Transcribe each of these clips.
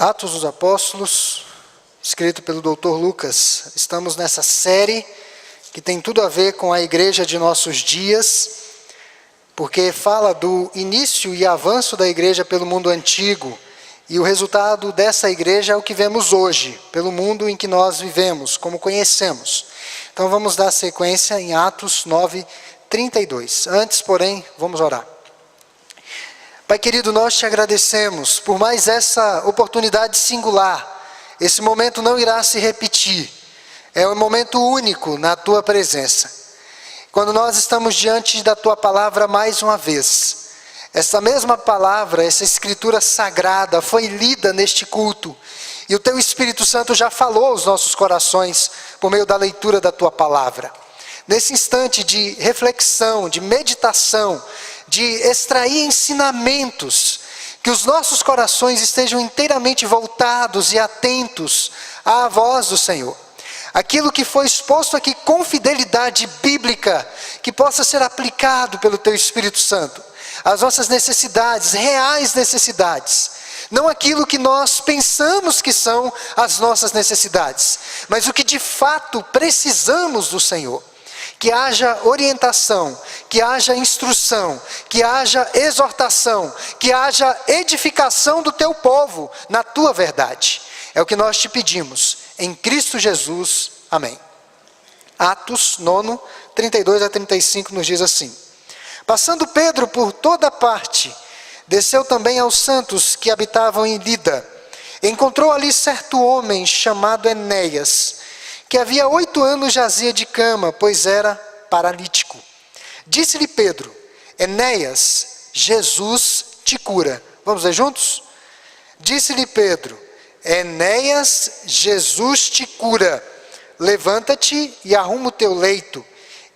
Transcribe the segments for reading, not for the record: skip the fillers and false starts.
Atos dos Apóstolos, escrito pelo Dr. Lucas. Estamos nessa série que tem tudo a ver com a igreja de nossos dias, porque fala do início e avanço da igreja pelo mundo antigo, e o resultado dessa igreja é o que vemos hoje, pelo mundo em que nós vivemos, como conhecemos. Então vamos dar sequência em Atos 9:32. Antes, porém, vamos orar. Pai querido, nós te agradecemos por mais essa oportunidade singular. Esse momento não irá se repetir. É um momento único na tua presença. Quando nós estamos diante da tua palavra mais uma vez, essa mesma palavra, essa escritura sagrada foi lida neste culto. E o teu Espírito Santo já falou aos nossos corações por meio da leitura da tua palavra. Nesse instante de reflexão, de meditação, de extrair ensinamentos, que os nossos corações estejam inteiramente voltados e atentos à voz do Senhor. Aquilo que foi exposto aqui com fidelidade bíblica, que possa ser aplicado pelo teu Espírito Santo, às nossas necessidades, reais necessidades. Não aquilo que nós pensamos que são as nossas necessidades, mas o que de fato precisamos do Senhor. Que haja orientação, que haja instrução, que haja exortação, que haja edificação do teu povo na tua verdade. É o que nós te pedimos, em Cristo Jesus. Amém. Atos 9, 32 a 35 nos diz assim: Passando Pedro por toda parte, desceu também aos santos que habitavam em Lida. Encontrou ali certo homem chamado Enéas, que havia 8 anos jazia de cama, pois era paralítico. Disse-lhe Pedro: Enéas, Jesus te cura. Vamos ler juntos? Disse-lhe Pedro: Enéas, Jesus te cura. Levanta-te e arruma o teu leito.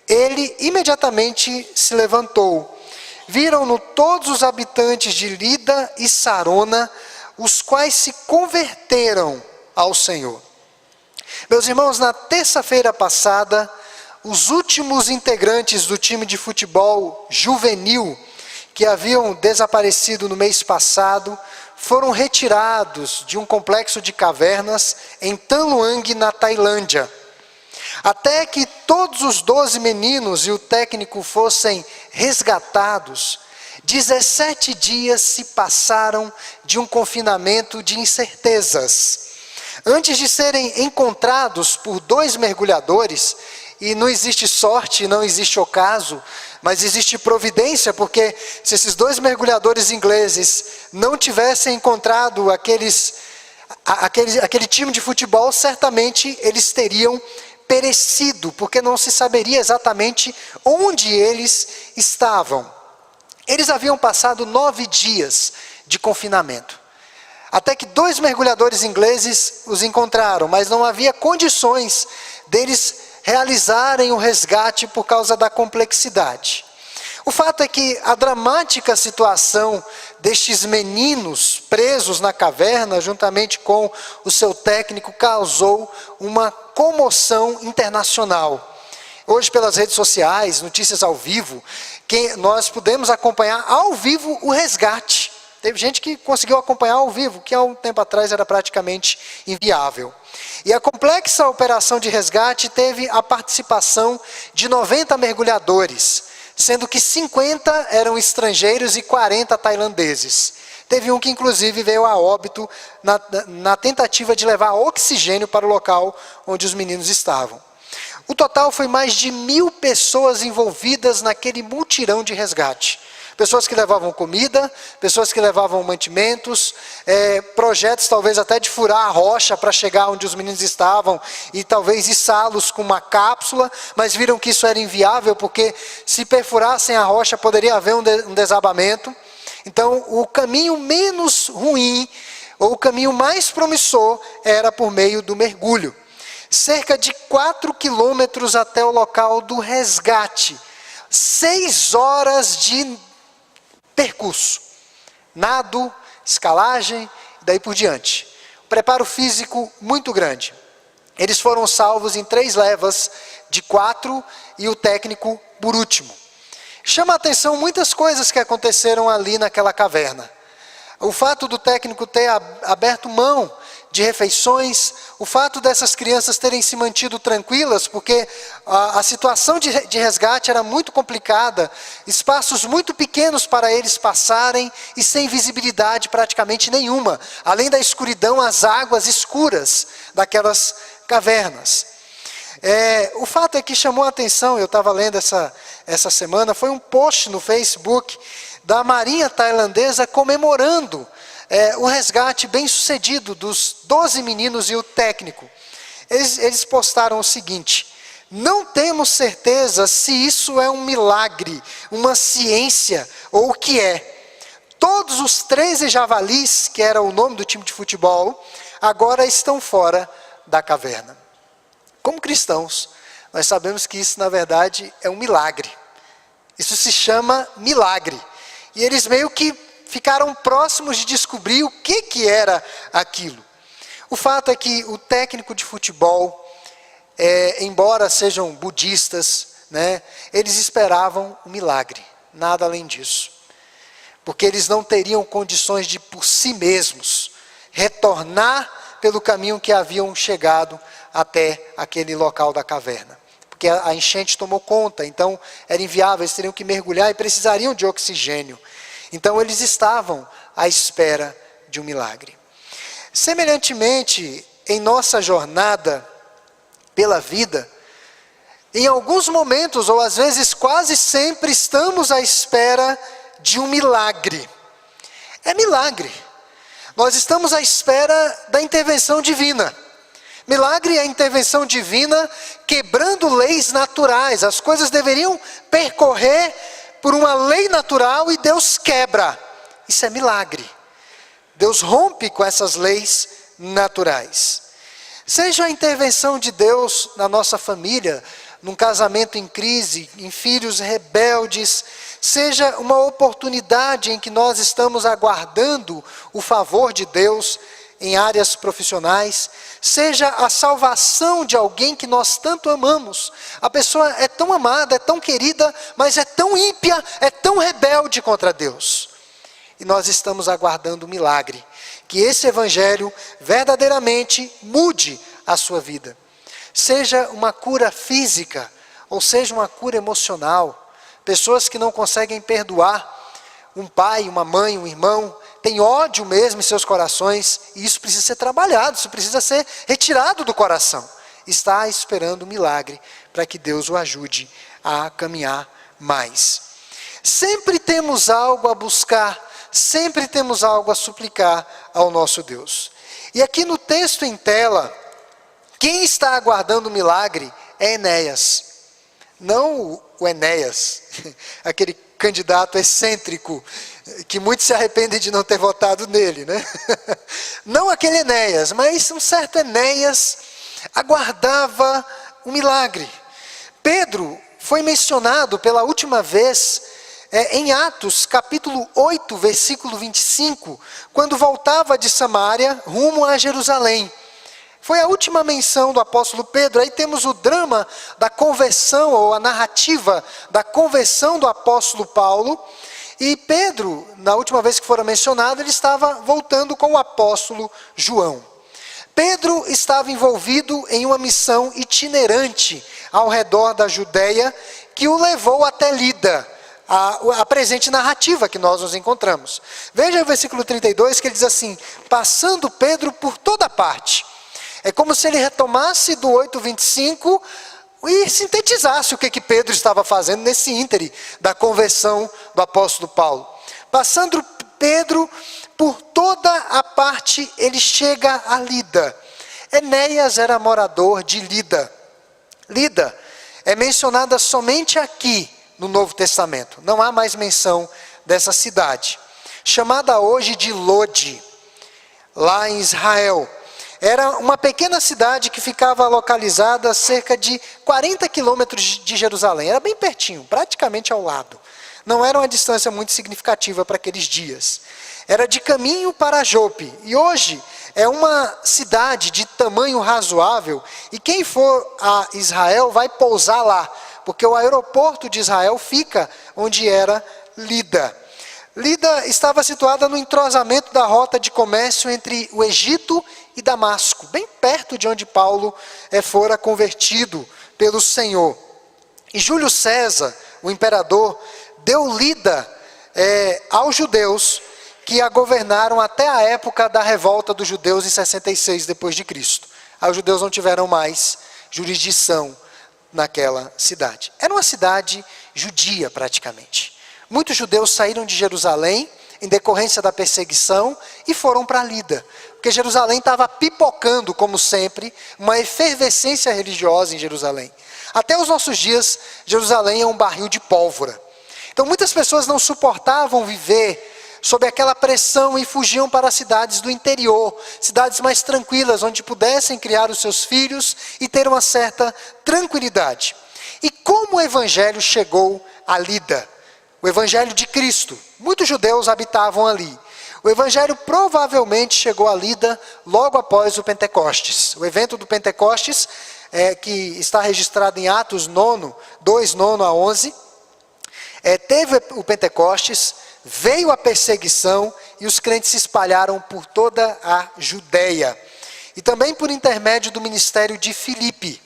Ele imediatamente se levantou. Viram-no todos os habitantes de Lida e Sarona, os quais se converteram ao Senhor. Meus irmãos, na terça-feira passada, os últimos integrantes do time de futebol juvenil, que haviam desaparecido no mês passado, foram retirados de um complexo de cavernas em Tham Luang, na Tailândia. Até que todos os 12 meninos e o técnico fossem resgatados, 17 dias se passaram de um confinamento de incertezas. Antes de serem encontrados por 2 mergulhadores, e não existe sorte, não existe ocaso, mas existe providência, porque se esses 2 mergulhadores ingleses não tivessem encontrado aquele time de futebol, certamente eles teriam perecido, porque não se saberia exatamente onde eles estavam. Eles haviam passado 9 dias de confinamento. Até que 2 mergulhadores ingleses os encontraram, mas não havia condições deles realizarem o resgate por causa da complexidade. O fato é que a dramática situação destes meninos presos na caverna, juntamente com o seu técnico, causou uma comoção internacional. Hoje, pelas redes sociais, notícias ao vivo, nós pudemos acompanhar ao vivo o resgate. Teve gente que conseguiu acompanhar ao vivo, que há um tempo atrás era praticamente inviável. E a complexa operação de resgate teve a participação de 90 mergulhadores, sendo que 50 eram estrangeiros e 40 tailandeses. Teve um que inclusive veio a óbito na tentativa de levar oxigênio para o local onde os meninos estavam. O total foi mais de 1.000 pessoas envolvidas naquele mutirão de resgate. Pessoas que levavam comida, pessoas que levavam mantimentos, projetos talvez até de furar a rocha para chegar onde os meninos estavam e talvez içá-los com uma cápsula, mas viram que isso era inviável, porque se perfurassem a rocha poderia haver um desabamento. Então o caminho menos ruim, ou o caminho mais promissor, era por meio do mergulho. Cerca de 4 quilômetros até o local do resgate. 6 horas de percurso, nado, escalagem, daí por diante. Preparo físico muito grande. Eles foram salvos em 3 levas de 4 e o técnico por último. Chama a atenção muitas coisas que aconteceram ali naquela caverna. O fato do técnico ter aberto mão de refeições, o fato dessas crianças terem se mantido tranquilas, porque a situação de resgate era muito complicada, espaços muito pequenos para eles passarem e sem visibilidade praticamente nenhuma, além da escuridão, as águas escuras daquelas cavernas. O fato é que chamou a atenção, eu estava lendo essa semana, foi um post no Facebook da Marinha Tailandesa comemorando o resgate bem sucedido dos 12 meninos e o técnico. Eles postaram o seguinte: não temos certeza se isso é um milagre, uma ciência ou o que é. Todos os 13 javalis, que era o nome do time de futebol, agora estão fora da caverna. Como cristãos, nós sabemos que isso na verdade é um milagre. Isso se chama milagre. E eles meio que ficaram próximos de descobrir o que era aquilo. O fato é que o técnico de futebol, embora sejam budistas, né, eles esperavam um milagre, nada além disso. Porque eles não teriam condições de, por si mesmos, retornar pelo caminho que haviam chegado até aquele local da caverna. Porque a enchente tomou conta, então era inviável, eles teriam que mergulhar e precisariam de oxigênio. Então eles estavam à espera de um milagre. Semelhantemente, em nossa jornada pela vida, em alguns momentos, ou às vezes quase sempre, estamos à espera de um milagre. É milagre. Nós estamos à espera da intervenção divina. Milagre é a intervenção divina quebrando leis naturais. As coisas deveriam percorrer por uma lei natural e Deus quebra. Isso é milagre. Deus rompe com essas leis naturais. Seja a intervenção de Deus na nossa família, num casamento em crise, em filhos rebeldes, seja uma oportunidade em que nós estamos aguardando o favor de Deus em áreas profissionais, seja a salvação de alguém que nós tanto amamos. A pessoa é tão amada, é tão querida, mas é tão ímpia, é tão rebelde contra Deus. E nós estamos aguardando um milagre, que esse evangelho verdadeiramente mude a sua vida. Seja uma cura física, ou seja uma cura emocional. Pessoas que não conseguem perdoar um pai, uma mãe, um irmão, tem ódio mesmo em seus corações, e isso precisa ser trabalhado, isso precisa ser retirado do coração. Está esperando um milagre para que Deus o ajude a caminhar mais. Sempre temos algo a buscar, sempre temos algo a suplicar ao nosso Deus. E aqui no texto em tela, quem está aguardando o milagre é Enéas. Não o Enéas, aquele candidato excêntrico, que muitos se arrependem de não ter votado nele, né? Não aquele Enéas, mas um certo Enéas aguardava um milagre. Pedro foi mencionado pela última vez em Atos, capítulo 8, versículo 25, quando voltava de Samaria rumo a Jerusalém. Foi a última menção do apóstolo Pedro. Aí temos o drama da conversão, ou a narrativa da conversão do apóstolo Paulo. E Pedro, na última vez que fora mencionado, ele estava voltando com o apóstolo João. Pedro estava envolvido em uma missão itinerante ao redor da Judéia, que o levou até Lida, a presente narrativa que nós nos encontramos. Veja o versículo 32, que ele diz assim: passando Pedro por toda parte. É como se ele retomasse do 8:25 e sintetizasse o que Pedro estava fazendo nesse íntere da conversão do apóstolo Paulo. Passando Pedro por toda a parte, ele chega a Lida. Enéas era morador de Lida. Lida é mencionada somente aqui no Novo Testamento. Não há mais menção dessa cidade. Chamada hoje de Lode, lá em Israel. Era uma pequena cidade que ficava localizada a cerca de 40 quilômetros de Jerusalém. Era bem pertinho, praticamente ao lado. Não era uma distância muito significativa para aqueles dias. Era de caminho para Jope. E hoje é uma cidade de tamanho razoável. E quem for a Israel vai pousar lá. Porque o aeroporto de Israel fica onde era Lida. Lida estava situada no entrosamento da rota de comércio entre o Egito e Damasco, bem perto de onde Paulo fora convertido pelo Senhor. E Júlio César, o imperador, deu Lida aos judeus que a governaram até a época da revolta dos judeus em 66 depois de Cristo. Aí os judeus não tiveram mais jurisdição naquela cidade. Era uma cidade judia praticamente. Muitos judeus saíram de Jerusalém em decorrência da perseguição e foram para Lida, porque Jerusalém estava pipocando, como sempre, uma efervescência religiosa em Jerusalém. Até os nossos dias, Jerusalém é um barril de pólvora. Então muitas pessoas não suportavam viver sob aquela pressão e fugiam para cidades do interior, cidades mais tranquilas, onde pudessem criar os seus filhos e ter uma certa tranquilidade. E como o evangelho chegou a Lida? O evangelho de Cristo. Muitos judeus habitavam ali. O evangelho provavelmente chegou a Lida logo após o Pentecostes. O evento do Pentecostes, que está registrado em Atos 9, 2, 9 a 11, teve o Pentecostes, veio a perseguição e os crentes se espalharam por toda a Judéia. E também por intermédio do ministério de Filipe.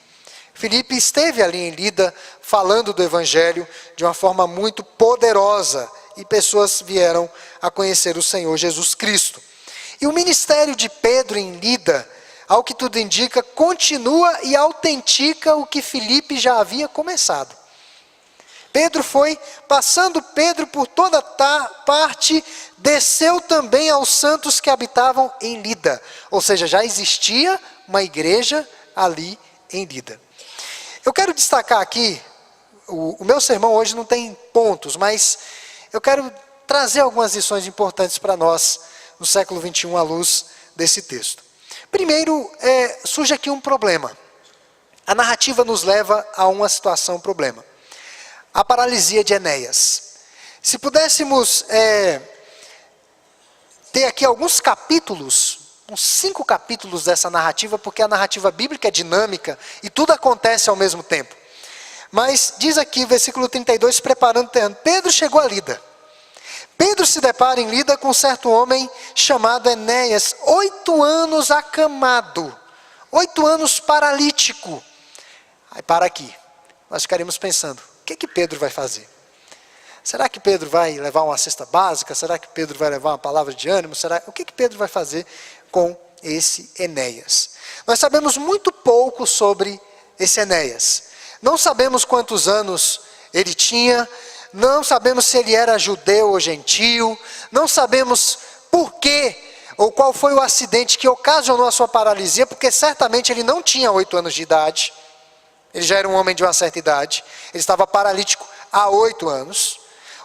Filipe esteve ali em Lida falando do evangelho de uma forma muito poderosa e pessoas vieram a conhecer o Senhor Jesus Cristo. E o ministério de Pedro em Lida, ao que tudo indica, continua e autentica o que Filipe já havia começado. Pedro foi, passando Pedro por toda parte, desceu também aos santos que habitavam em Lida. Ou seja, já existia uma igreja ali em Lida. Eu quero destacar aqui, o meu sermão hoje não tem pontos, mas eu quero trazer algumas lições importantes para nós no século 21 à luz desse texto. Primeiro, surge aqui um problema. A narrativa nos leva a uma situação, um problema. A paralisia de Enéas. Se pudéssemos ter aqui alguns capítulos, uns 5 capítulos dessa narrativa, porque a narrativa bíblica é dinâmica e tudo acontece ao mesmo tempo. Mas diz aqui, versículo 32, preparando o terreno, Pedro chegou a Lida. Pedro se depara em Lida com um certo homem chamado Enéas, 8 anos acamado, 8 anos paralítico. Aí para aqui, nós ficaremos pensando, o que Pedro vai fazer? Será que Pedro vai levar uma cesta básica? Será que Pedro vai levar uma palavra de ânimo? O que Pedro vai fazer com esse Enéas? Nós sabemos muito pouco sobre esse Enéas. Não sabemos quantos anos ele tinha, não sabemos se ele era judeu ou gentio, não sabemos por quê, ou qual foi o acidente que ocasionou a sua paralisia, porque certamente ele não tinha 8 anos de idade, ele já era um homem de uma certa idade, ele estava paralítico há 8 anos.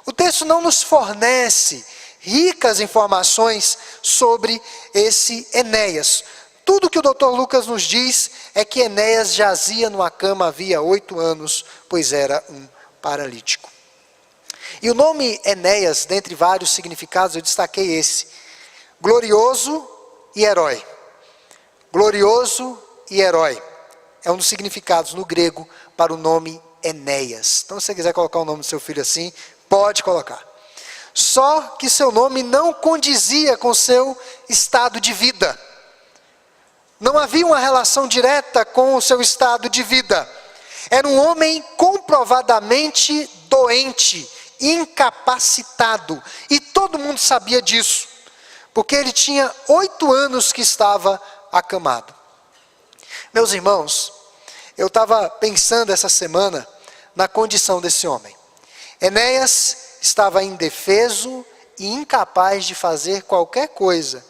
O texto não nos fornece ricas informações sobre esse Enéas. Tudo que o Dr. Lucas nos diz é que Enéas jazia numa cama havia 8 anos, pois era um paralítico. E o nome Enéas, dentre vários significados, eu destaquei esse: glorioso e herói. Glorioso e herói. É um dos significados no grego para o nome Enéas. Então, se você quiser colocar o nome do seu filho assim, pode colocar. Só que seu nome não condizia com seu estado de vida. Não havia uma relação direta com o seu estado de vida. Era um homem comprovadamente doente, incapacitado. E todo mundo sabia disso, porque ele tinha 8 anos que estava acamado. Meus irmãos, eu estava pensando essa semana na condição desse homem. Enéas estava indefeso e incapaz de fazer qualquer coisa,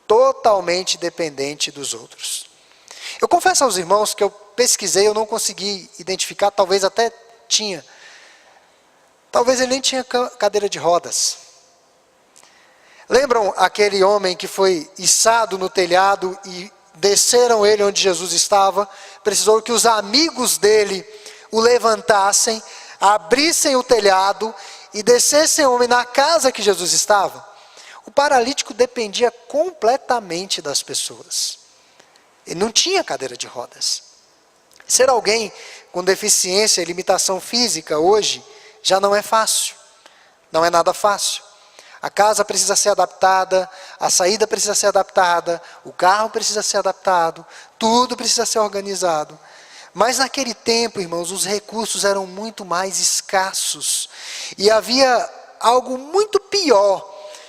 totalmente dependente dos outros. Eu confesso aos irmãos que eu pesquisei, eu não consegui identificar, talvez até tinha. Talvez ele nem tinha cadeira de rodas. Lembram aquele homem que foi içado no telhado e desceram ele onde Jesus estava? Precisou que os amigos dele o levantassem, abrissem o telhado e descessem o homem na casa que Jesus estava. O paralítico dependia completamente das pessoas. Ele não tinha cadeira de rodas. Ser alguém com deficiência e limitação física hoje já não é fácil. Não é nada fácil. A casa precisa ser adaptada, a saída precisa ser adaptada, o carro precisa ser adaptado, tudo precisa ser organizado. Mas naquele tempo, irmãos, os recursos eram muito mais escassos. E havia algo muito pior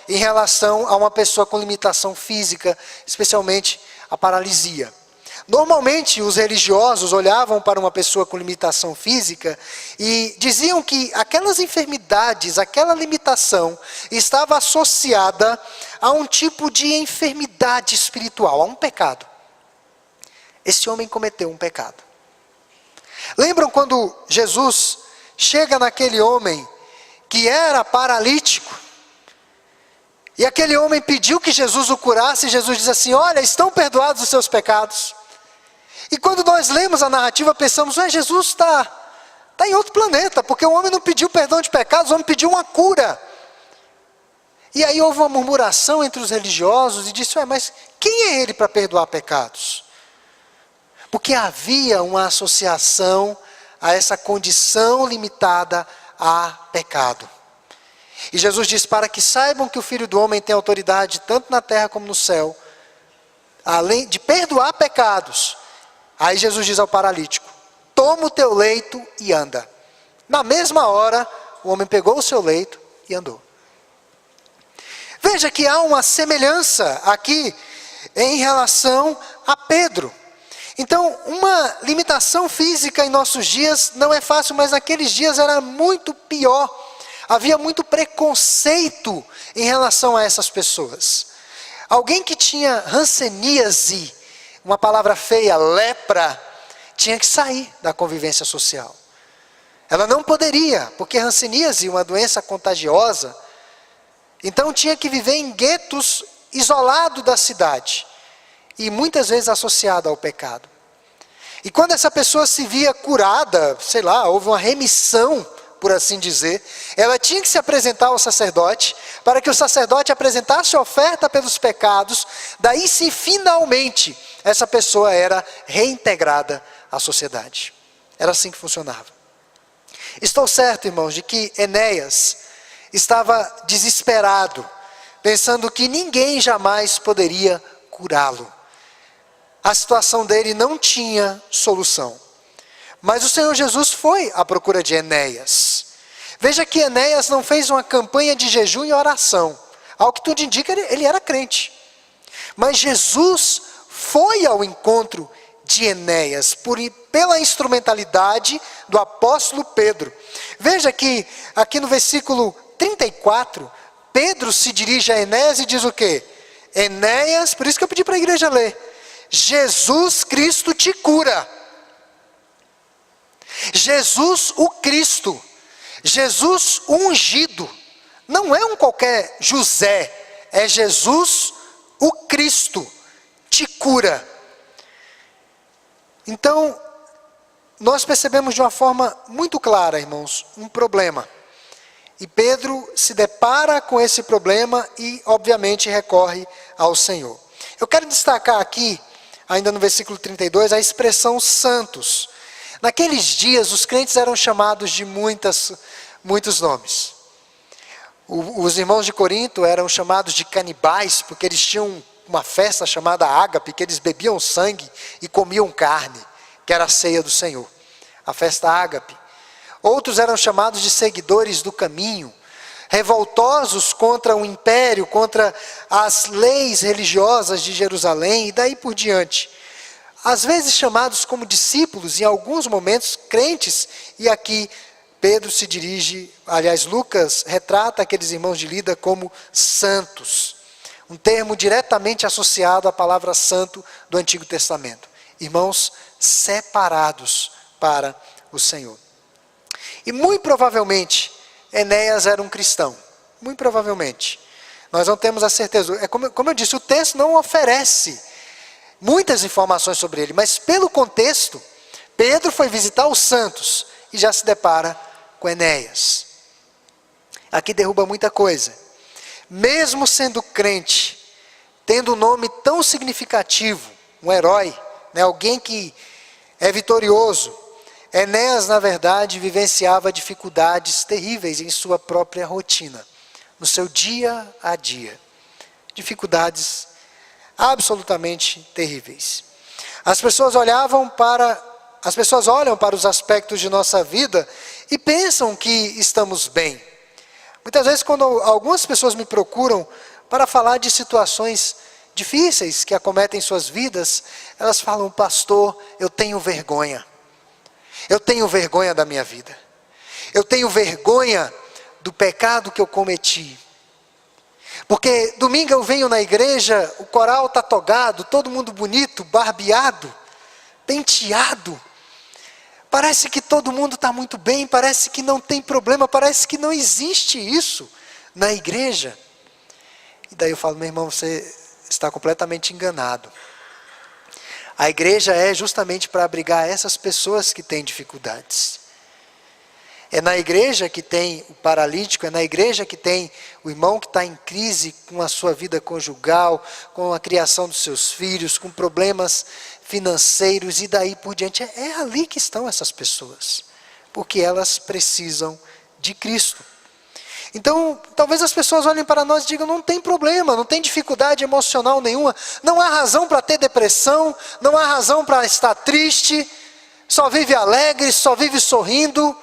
em relação a uma pessoa com limitação física, especialmente a paralisia. Normalmente, os religiosos olhavam para uma pessoa com limitação física e diziam que aquelas enfermidades, aquela limitação, estava associada a um tipo de enfermidade espiritual, a um pecado. Esse homem cometeu um pecado. Lembram quando Jesus chega naquele homem que era paralítico? E aquele homem pediu que Jesus o curasse, e Jesus diz assim: olha, estão perdoados os seus pecados. E quando nós lemos a narrativa, pensamos, Jesus está em outro planeta, porque o homem não pediu perdão de pecados, o homem pediu uma cura. E aí houve uma murmuração entre os religiosos e disse, mas quem é ele para perdoar pecados? Porque havia uma associação a essa condição limitada a pecado. E Jesus diz, para que saibam que o Filho do Homem tem autoridade tanto na terra como no céu, além de perdoar pecados. Aí Jesus diz ao paralítico, toma o teu leito e anda. Na mesma hora, o homem pegou o seu leito e andou. Veja que há uma semelhança aqui em relação a Pedro. Então, uma limitação física em nossos dias não é fácil, mas naqueles dias era muito pior. Havia muito preconceito em relação a essas pessoas. Alguém que tinha hanseníase, uma palavra feia, lepra, tinha que sair da convivência social. Ela não poderia, porque hanseníase, uma doença contagiosa, então tinha que viver em guetos, isolado da cidade, e muitas vezes associada ao pecado. E quando essa pessoa se via curada, sei lá, houve uma remissão, por assim dizer, ela tinha que se apresentar ao sacerdote, para que o sacerdote apresentasse oferta pelos pecados, daí sim, finalmente, essa pessoa era reintegrada à sociedade. Era assim que funcionava. Estou certo, irmãos, de que Enéas estava desesperado, pensando que ninguém jamais poderia curá-lo. A situação dele não tinha solução. Mas o Senhor Jesus foi à procura de Enéas. Veja que Enéas não fez uma campanha de jejum e oração. Ao que tudo indica, ele era crente. Mas Jesus foi ao encontro de Enéas, pela instrumentalidade do apóstolo Pedro. Veja que aqui no versículo 34, Pedro se dirige a Enéas e diz o quê? Enéas, por isso que eu pedi para a igreja ler. Jesus Cristo te cura. Jesus o Cristo, Jesus o ungido, não é um qualquer José, é Jesus o Cristo, te cura. Então, nós percebemos de uma forma muito clara, irmãos, um problema. E Pedro se depara com esse problema e, obviamente, recorre ao Senhor. Eu quero destacar aqui, ainda no versículo 32, a expressão santos. Naqueles dias, os crentes eram chamados de muitos nomes. Os irmãos de Corinto eram chamados de canibais, porque eles tinham uma festa chamada ágape, que eles bebiam sangue e comiam carne, que era a ceia do Senhor, a festa ágape. Outros eram chamados de seguidores do caminho, revoltosos contra o império, contra as leis religiosas de Jerusalém e daí por diante. Às vezes chamados como discípulos, em alguns momentos crentes, e aqui Pedro se dirige, aliás Lucas retrata aqueles irmãos de Lida como santos, um termo diretamente associado à palavra santo do Antigo Testamento. Irmãos separados para o Senhor. E muito provavelmente Enéas era um cristão, muito provavelmente. Nós não temos a certeza, como eu disse, o texto não oferece muitas informações sobre ele, mas pelo contexto, Pedro foi visitar os santos e já se depara com Enéas. Aqui derruba muita coisa. Mesmo sendo crente, tendo um nome tão significativo, um herói, alguém que é vitorioso, Enéas, na verdade, vivenciava dificuldades terríveis em sua própria rotina. no seu dia a dia. Dificuldades absolutamente terríveis. As pessoas olham para os aspectos de nossa vida e pensam que estamos bem. Muitas vezes, quando algumas pessoas me procuram para falar de situações difíceis que acometem suas vidas, elas falam: pastor, eu tenho vergonha. Eu tenho vergonha da minha vida. Eu tenho vergonha do pecado que eu cometi. Porque domingo eu venho na igreja, o coral está togado, todo mundo bonito, barbeado, penteado. Parece que todo mundo está muito bem, parece que não tem problema, parece que não existe isso na igreja. E daí eu falo: meu irmão, você está completamente enganado. A igreja é justamente para abrigar essas pessoas que têm dificuldades. É na igreja que tem o paralítico, é na igreja que tem o irmão que está em crise com a sua vida conjugal, com a criação dos seus filhos, com problemas financeiros e daí por diante. É ali que estão essas pessoas, porque elas precisam de Cristo. Então, talvez as pessoas olhem para nós e digam: não tem problema, não tem dificuldade emocional nenhuma, não há razão para ter depressão, não há razão para estar triste, só vive alegre, só vive sorrindo.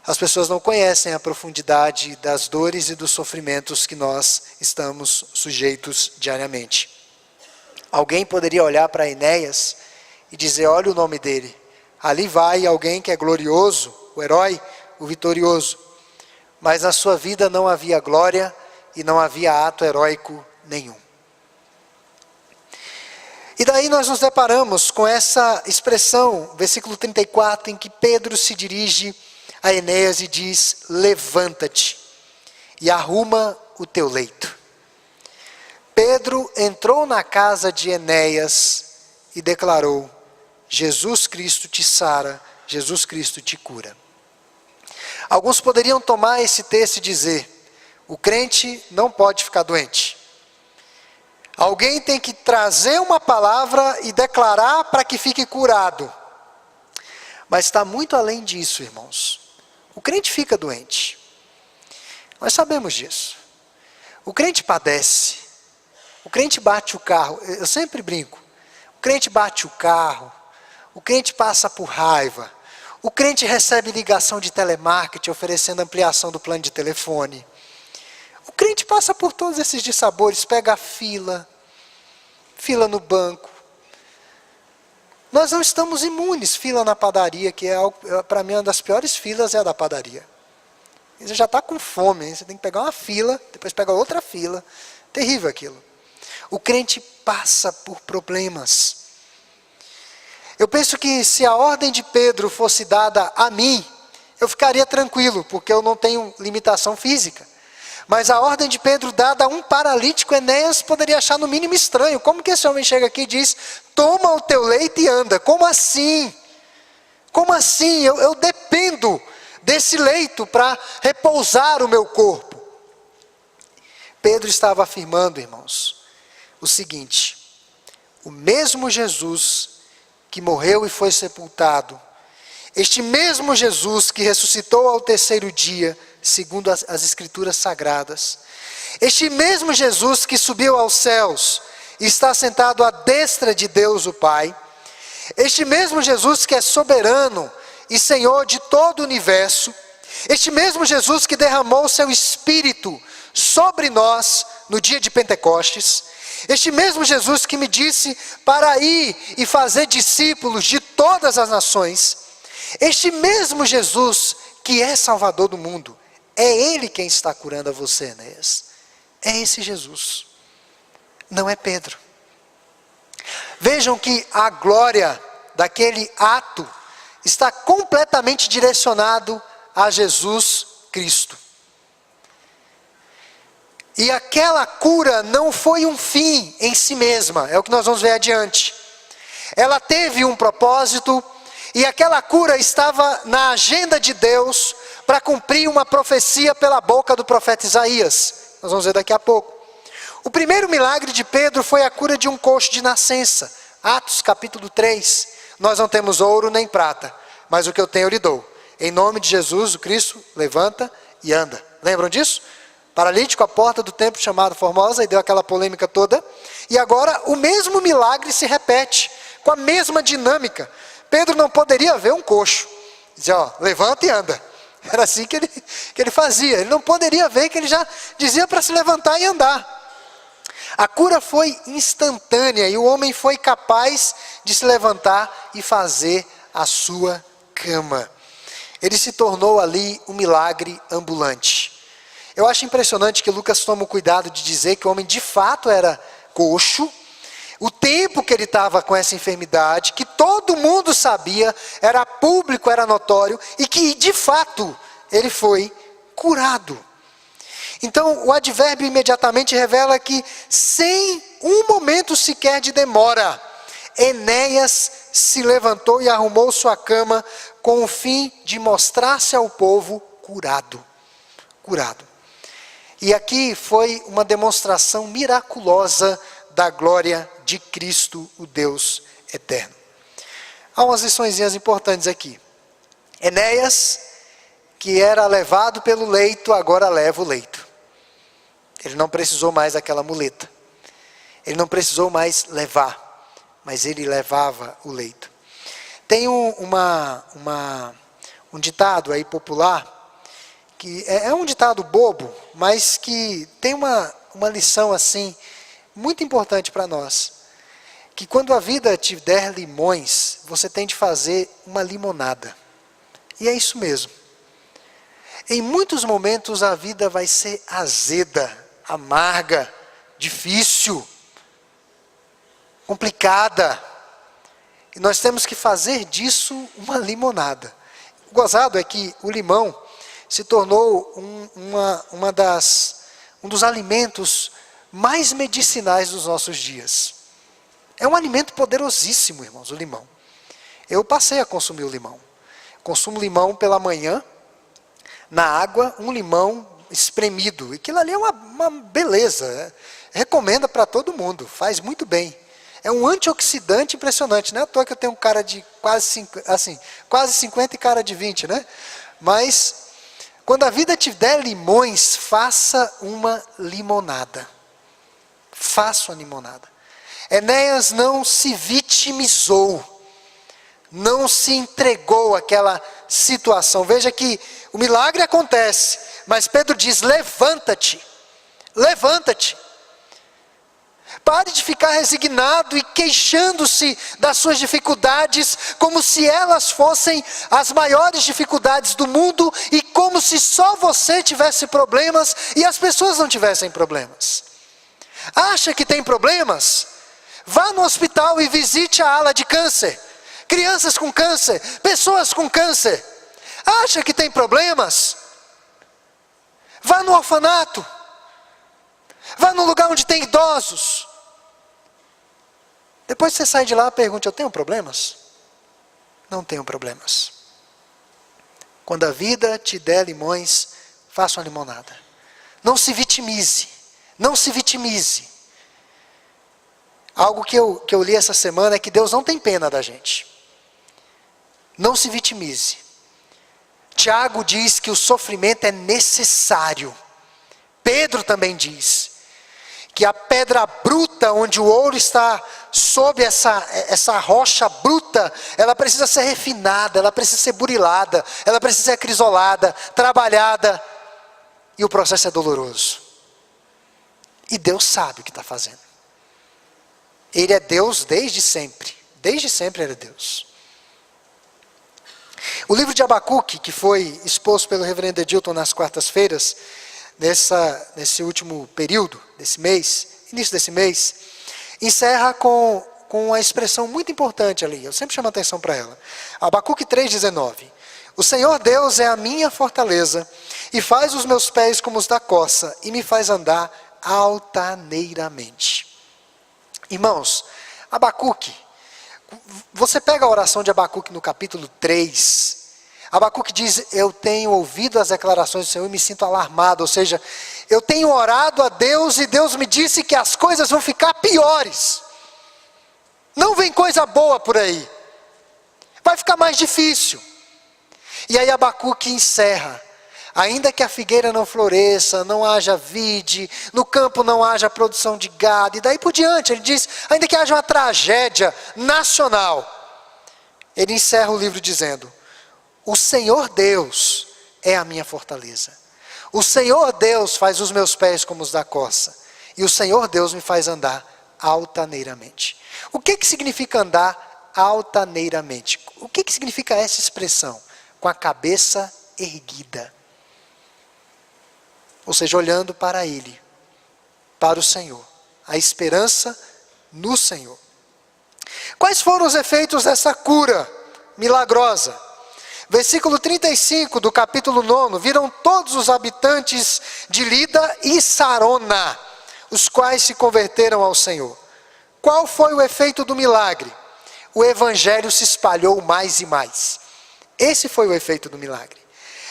As pessoas não conhecem a profundidade das dores e dos sofrimentos que nós estamos sujeitos diariamente. Alguém poderia olhar para Enéas e dizer: olha o nome dele, ali vai alguém que é glorioso, o herói, o vitorioso. Mas na sua vida não havia glória e não havia ato heróico nenhum. E daí nós nos deparamos com essa expressão, versículo 34, em que Pedro se dirige a Enéas e diz: levanta-te e arruma o teu leito. Pedro entrou na casa de Enéas e declarou: Jesus Cristo te sara, Jesus Cristo te cura. Alguns poderiam tomar esse texto e dizer: o crente não pode ficar doente. Alguém tem que trazer uma palavra e declarar para que fique curado. Mas está muito além disso, irmãos. O crente fica doente. Nós sabemos disso. O crente padece. O crente bate o carro. Eu sempre brinco. O crente bate o carro. O crente passa por raiva. O crente recebe ligação de telemarketing oferecendo ampliação do plano de telefone. O crente passa por todos esses dissabores, pega a fila no banco. Nós não estamos imunes. Fila na padaria, que é para mim uma das piores filas, é a da padaria. Você já está com fome, hein? Você tem que pegar uma fila, depois pega outra fila. Terrível aquilo. O crente passa por problemas. Eu penso que se a ordem de Pedro fosse dada a mim, eu ficaria tranquilo, porque eu não tenho limitação física. Mas a ordem de Pedro dada a um paralítico, Enéas poderia achar no mínimo estranho. Como que esse homem chega aqui e diz: toma o teu leito e anda? Como assim? Como assim? Eu dependo desse leito para repousar o meu corpo. Pedro estava afirmando, irmãos, o seguinte: o mesmo Jesus que morreu e foi sepultado, este mesmo Jesus que ressuscitou ao terceiro dia, segundo as Escrituras Sagradas, este mesmo Jesus que subiu aos céus e está sentado à destra de Deus o Pai, este mesmo Jesus que é soberano e Senhor de todo o universo, este mesmo Jesus que derramou o seu Espírito sobre nós no dia de Pentecostes, este mesmo Jesus que me disse para ir e fazer discípulos de todas as nações, este mesmo Jesus que é Salvador do mundo, é Ele quem está curando a você, Enéas. É esse Jesus, não é Pedro. Vejam que a glória daquele ato está completamente direcionado a Jesus Cristo. E aquela cura não foi um fim em si mesma, é o que nós vamos ver adiante. Ela teve um propósito, e aquela cura estava na agenda de Deus para cumprir uma profecia pela boca do profeta Isaías. Nós vamos ver daqui a pouco. O primeiro milagre de Pedro foi a cura de um coxo de nascença. Atos capítulo 3. Nós não temos ouro nem prata, mas o que eu tenho eu lhe dou. Em nome de Jesus, o Cristo, levanta e anda. Lembram disso? Paralítico à porta do templo chamado Formosa, e deu aquela polêmica toda. E agora o mesmo milagre se repete, com a mesma dinâmica. Pedro não poderia ver um coxo. Dizia, ó, levanta e anda. Era assim que ele fazia. Ele não poderia ver que ele já dizia para se levantar e andar. A cura foi instantânea e o homem foi capaz de se levantar e fazer a sua cama. Ele se tornou ali um milagre ambulante. Eu acho impressionante que Lucas toma o cuidado de dizer que o homem de fato era coxo, o tempo que ele estava com essa enfermidade, que todo mundo sabia, era público, era notório, e que de fato ele foi curado. Então o advérbio imediatamente revela que sem um momento sequer de demora, Enéas se levantou e arrumou sua cama com o fim de mostrar-se ao povo curado. Curado. E aqui foi uma demonstração miraculosa da glória de Cristo, o Deus eterno. Há umas liçõezinhas importantes aqui. Enéas, que era levado pelo leito, agora leva o leito. Ele não precisou mais daquela muleta. Ele não precisou mais levar, mas ele levava o leito. Tem um ditado aí popular, que é um ditado bobo, mas que tem uma lição assim, muito importante para nós. Que quando a vida te der limões, você tem de fazer uma limonada. E é isso mesmo. Em muitos momentos a vida vai ser azeda, amarga, difícil, complicada. E nós temos que fazer disso uma limonada. O gozado é que o limão se tornou um dos alimentos mais medicinais dos nossos dias. É um alimento poderosíssimo, irmãos, o limão. Eu passei a consumir o limão. Consumo limão pela manhã, na água, um limão espremido. Aquilo ali é uma beleza. Recomenda para todo mundo, faz muito bem. É um antioxidante impressionante, não é à toa que eu tenho um cara de quase 50 e cara de 20, né? Mas, quando a vida te der limões, faça uma limonada. Faça uma limonada. Enéas não se vitimizou, não se entregou àquela situação. Veja que o milagre acontece, mas Pedro diz, levanta-te, levanta-te. Pare de ficar resignado e queixando-se das suas dificuldades, como se elas fossem as maiores dificuldades do mundo e como se só você tivesse problemas e as pessoas não tivessem problemas. Acha que tem problemas? Vá no hospital e visite a ala de câncer. Crianças com câncer, pessoas com câncer. Acha que tem problemas? Vá no orfanato. Vá no lugar onde tem idosos. Depois você sai de lá e pergunta, eu tenho problemas? Não tenho problemas. Quando a vida te der limões, faça uma limonada. Não se vitimize. Não se vitimize. Algo que eu li essa semana é que Deus não tem pena da gente. Não se vitimize. Tiago diz que o sofrimento é necessário. Pedro também diz que a pedra bruta, onde o ouro está sob essa rocha bruta, ela precisa ser refinada, ela precisa ser burilada, ela precisa ser acrisolada, trabalhada, e o processo é doloroso. E Deus sabe o que está fazendo. Ele é Deus desde sempre Ele é Deus. O livro de Abacuque, que foi exposto pelo reverendo Edilton nas quartas-feiras, nesse último período, desse mês, início desse mês, encerra com uma expressão muito importante ali, eu sempre chamo a atenção para ela. Abacuque 3,19. O Senhor Deus é a minha fortaleza, e faz os meus pés como os da coça, e me faz andar altaneiramente. Irmãos, Abacuque, você pega a oração de Abacuque no capítulo 3, Abacuque diz, eu tenho ouvido as declarações do Senhor e me sinto alarmado, ou seja, eu tenho orado a Deus e Deus me disse que as coisas vão ficar piores. Não vem coisa boa por aí. Vai ficar mais difícil. E aí Abacuque encerra Ainda que a figueira não floresça, não haja vide, no campo não haja produção de gado, e daí por diante, ele diz, ainda que haja uma tragédia nacional, ele encerra o livro dizendo, o Senhor Deus é a minha fortaleza. O Senhor Deus faz os meus pés como os da corça, e o Senhor Deus me faz andar altaneiramente. O que significa andar altaneiramente? O que significa essa expressão? Com a cabeça erguida. Ou seja, olhando para Ele, para o Senhor. A esperança no Senhor. Quais foram os efeitos dessa cura milagrosa? Versículo 35 do capítulo 9. Viram todos os habitantes de Lida e Sarona, os quais se converteram ao Senhor. Qual foi o efeito do milagre? O evangelho se espalhou mais e mais. Esse foi o efeito do milagre.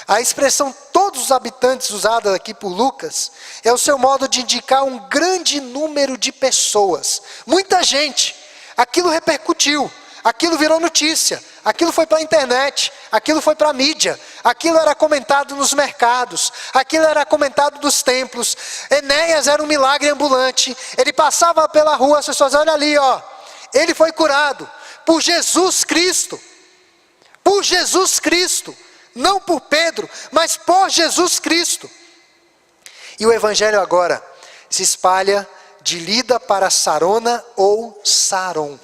A expressão todos os habitantes usada aqui por Lucas é o seu modo de indicar um grande número de pessoas. Muita gente. Aquilo repercutiu. Aquilo virou notícia. Aquilo foi para a internet. Aquilo foi para a mídia. Aquilo era comentado nos mercados. Aquilo era comentado nos templos. Enéas era um milagre ambulante. Ele passava pela rua, as pessoas, olha ali, ó. Ele foi curado por Jesus Cristo. Por Jesus Cristo. Não por Pedro, mas por Jesus Cristo. E o evangelho agora se espalha de Lida para Sarona ou Saron.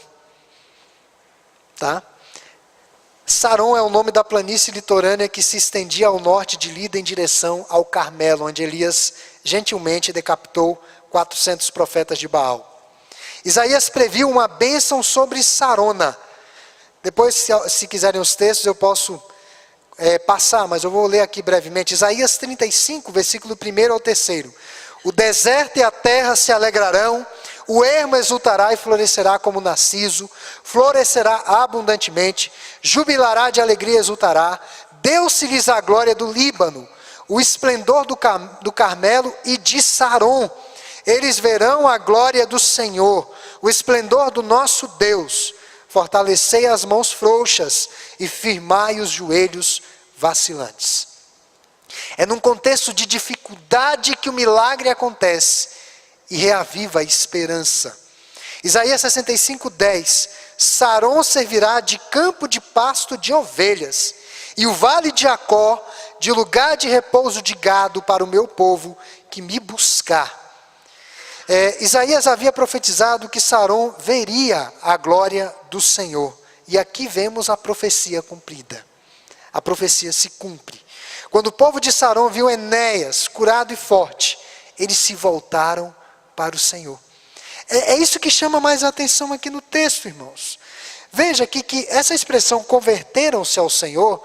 Tá? Saron é o nome da planície litorânea que se estendia ao norte de Lida em direção ao Carmelo, onde Elias gentilmente decapitou 400 profetas de Baal. Isaías previu uma bênção sobre Sarona. Depois, se quiserem os textos, eu posso passar, mas eu vou ler aqui brevemente. Isaías 35, versículo 1 ao 3. O deserto e a terra se alegrarão, o ermo exultará e florescerá como narciso, florescerá abundantemente, jubilará de alegria e exultará, deu-se-lhes a glória do Líbano, o esplendor do Carmelo e de Saron. Eles verão a glória do Senhor, o esplendor do nosso Deus. Fortalecei as mãos frouxas e firmai os joelhos vacilantes. É num contexto de dificuldade que o milagre acontece e reaviva a esperança. Isaías 65, 10. Saron servirá de campo de pasto de ovelhas, e o vale de Jacó de lugar de repouso de gado para o meu povo que me buscar. Isaías havia profetizado que Saron veria a glória do Senhor. E aqui vemos a profecia cumprida. A profecia se cumpre. Quando o povo de Saron viu Enéas curado e forte, eles se voltaram para o Senhor. É isso que chama mais a atenção aqui no texto, irmãos. Veja aqui que essa expressão converteram-se ao Senhor,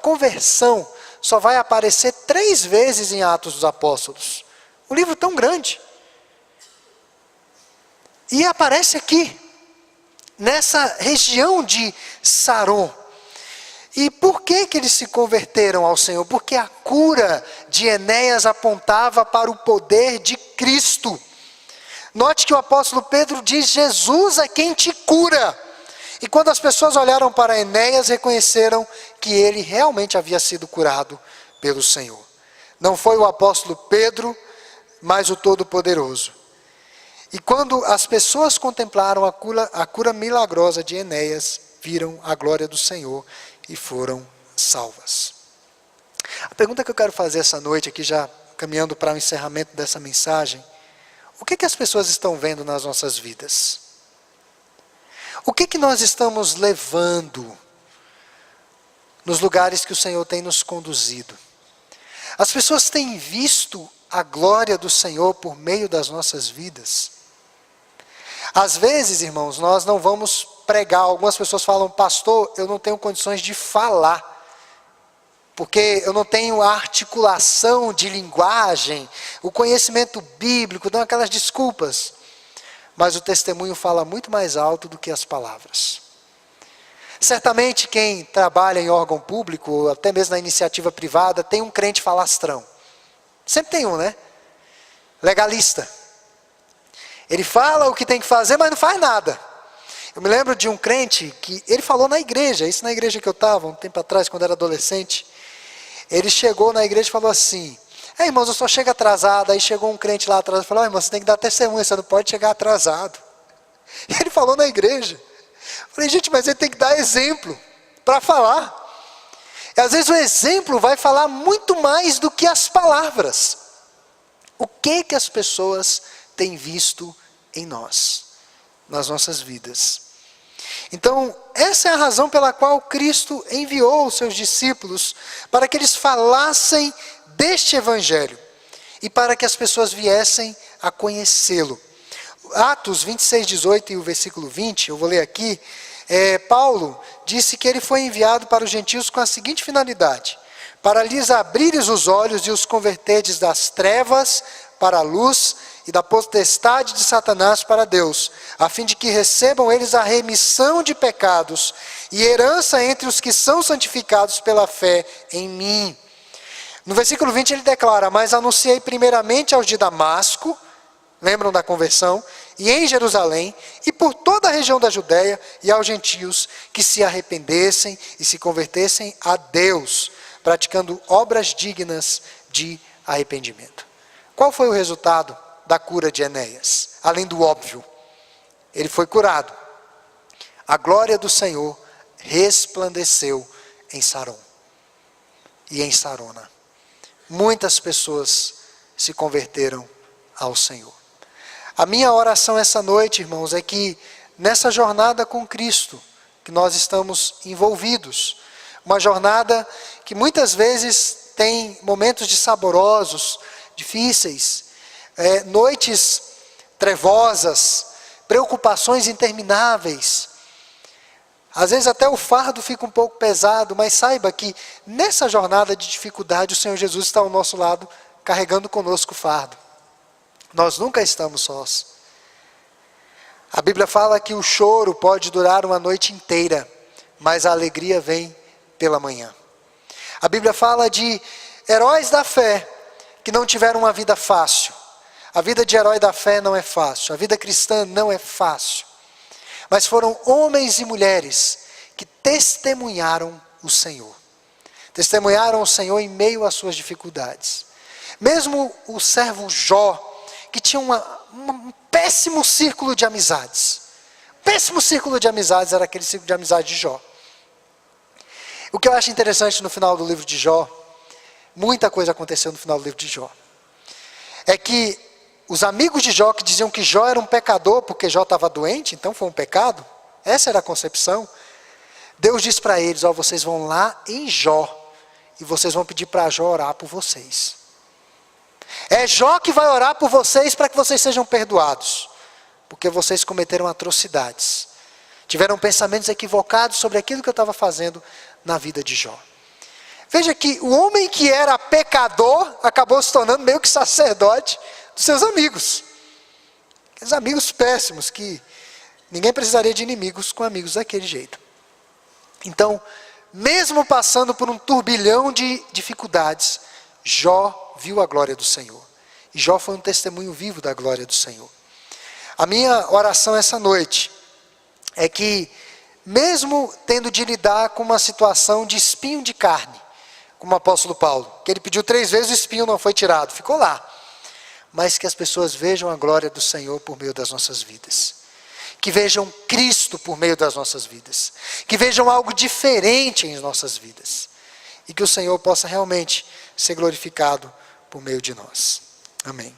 conversão só vai aparecer 3 vezes em Atos dos Apóstolos. Um livro tão grande. E aparece aqui, nessa região de Saron. E por que eles se converteram ao Senhor? Porque a cura de Enéas apontava para o poder de Cristo. Note que o apóstolo Pedro diz, Jesus é quem te cura. E quando as pessoas olharam para Enéas, reconheceram que ele realmente havia sido curado pelo Senhor. Não foi o apóstolo Pedro, mas o Todo-Poderoso. E quando as pessoas contemplaram a cura milagrosa de Enéas, viram a glória do Senhor e foram salvas. A pergunta que eu quero fazer essa noite, aqui já caminhando para o encerramento dessa mensagem, o que as pessoas estão vendo nas nossas vidas? O que nós estamos levando nos lugares que o Senhor tem nos conduzido? As pessoas têm visto a glória do Senhor por meio das nossas vidas? Às vezes, irmãos, nós não vamos pregar. Algumas pessoas falam, pastor, eu não tenho condições de falar, porque eu não tenho a articulação de linguagem, o conhecimento bíblico, dão aquelas desculpas. Mas o testemunho fala muito mais alto do que as palavras. Certamente quem trabalha em órgão público, ou até mesmo na iniciativa privada, tem um crente falastrão. Sempre tem um, né? Legalista. Ele fala o que tem que fazer, mas não faz nada. Eu me lembro de um crente que ele falou na igreja, isso na igreja que eu estava, um tempo atrás, quando era adolescente. Ele chegou na igreja e falou assim: irmãos, eu só chego atrasado. Aí chegou um crente lá atrás e falou: irmão, você tem que dar testemunha, você não pode chegar atrasado. E ele falou na igreja. Eu falei: gente, mas ele tem que dar exemplo para falar. E às vezes o exemplo vai falar muito mais do que as palavras. O que as pessoas têm visto em nós, nas nossas vidas? Então, essa é a razão pela qual Cristo enviou os seus discípulos, para que eles falassem deste evangelho e para que as pessoas viessem a conhecê-lo. Atos 26, 18 e o versículo 20, eu vou ler aqui. Paulo disse que ele foi enviado para os gentios com a seguinte finalidade: para lhes abrires os olhos e os converterdes das trevas para a luz e da potestade de Satanás para Deus, a fim de que recebam eles a remissão de pecados e herança entre os que são santificados pela fé em mim. No versículo 20 ele declara: mas anunciei primeiramente aos de Damasco, lembram da conversão, e em Jerusalém, e por toda a região da Judéia, e aos gentios que se arrependessem e se convertessem a Deus, praticando obras dignas de arrependimento. Qual foi o resultado da cura de Enéas? Além do óbvio, ele foi curado. A glória do Senhor resplandeceu em Saron e em Sarona. Muitas pessoas se converteram ao Senhor. A minha oração essa noite, irmãos, é que nessa jornada com Cristo, que nós estamos envolvidos, uma jornada que muitas vezes tem momentos de saborosos, difíceis, noites trevosas, preocupações intermináveis. Às vezes até o fardo fica um pouco pesado, mas saiba que nessa jornada de dificuldade o Senhor Jesus está ao nosso lado, carregando conosco o fardo. Nós nunca estamos sós. A Bíblia fala que o choro pode durar uma noite inteira, mas a alegria vem pela manhã. A Bíblia fala de heróis da fé que não tiveram uma vida fácil. A vida de herói da fé não é fácil, a vida cristã não é fácil. Mas foram homens e mulheres que testemunharam o Senhor. Testemunharam o Senhor em meio às suas dificuldades. Mesmo o servo Jó, que tinha um péssimo círculo de amizades. Péssimo círculo de amizades era aquele círculo de amizade de Jó. O que eu acho interessante no final do livro de Jó, muita coisa aconteceu no final do livro de Jó, é que os amigos de Jó que diziam que Jó era um pecador porque Jó estava doente, então foi um pecado, essa era a concepção. Deus diz para eles: vocês vão lá em Jó e vocês vão pedir para Jó orar por vocês. É Jó que vai orar por vocês para que vocês sejam perdoados, porque vocês cometeram atrocidades, tiveram pensamentos equivocados sobre aquilo que eu estava fazendo na vida de Jó. Veja que o homem que era pecador acabou se tornando meio que sacerdote dos seus amigos. Aqueles amigos péssimos que ninguém precisaria de inimigos com amigos daquele jeito. Então, mesmo passando por um turbilhão de dificuldades, Jó viu a glória do Senhor. E Jó foi um testemunho vivo da glória do Senhor. A minha oração essa noite é que, mesmo tendo de lidar com uma situação de espinho de carne, como o apóstolo Paulo, que ele pediu 3 vezes, o espinho não foi tirado, ficou lá. Mas que as pessoas vejam a glória do Senhor por meio das nossas vidas. Que vejam Cristo por meio das nossas vidas. Que vejam algo diferente em nossas vidas. E que o Senhor possa realmente ser glorificado por meio de nós. Amém.